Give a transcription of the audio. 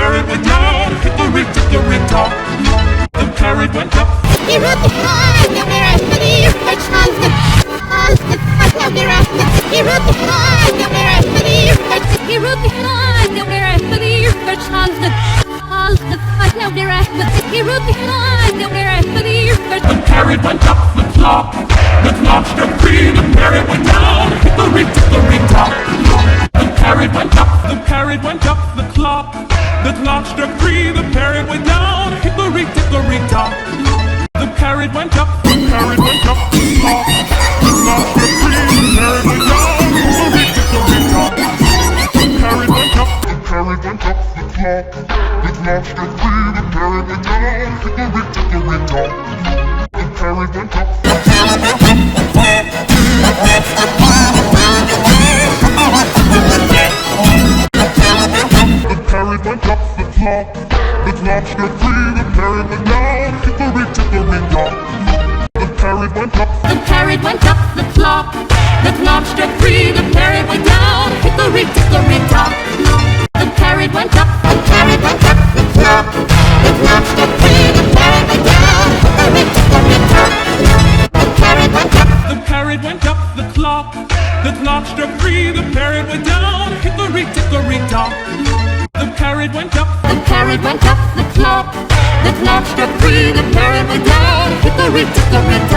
parrot went down. Hickory dickory dock. The parrot went up. He wrote the fly, no mirror, but he perched on the no mirror. He wrote the fly, no mirror, but he perched. He wrote the fly, no mirror, but he perched on the no mirror. He wrote the fly, no mirror, but he perched. The parrot went up the clock. The clock struck 3. The parrot went down. Hickory dickory dock. The parrot went up. The parrot went up the clock. The clock struck 3. The parrot went down. Hickory dickory dock. The parrot went up. The parrot went up the clock. The clock struck 3. The parrot went down. Hickory dickory dock. The parrot went up. The parrot went up the clock. The clock struck 3. The parrot went down. Hickory dickory dock. The parrot went up. The parrot went up the clock. The clock struck 3. The parrot went down. Hickory dickory dock. The parrot went up. The parrot went up the clock. The clock struck 3. The parrot went down. Hickory dickory dock. The parrot went up. The parrot went up the clock. The clock struck 3. The parrot went down. Hickory dickory dock. The parrot went up. The parrot went up the clock. The clock struck 3. The parrot went down. Hickory dickory dock. The parrot went up. The parrot went up the clock. The clock struck 3. The parrot went down. Hickory dickory dock. The parrot went up. The parrot went up the clock. The clock struck 3. The parrot went down. Hickory dickory dock.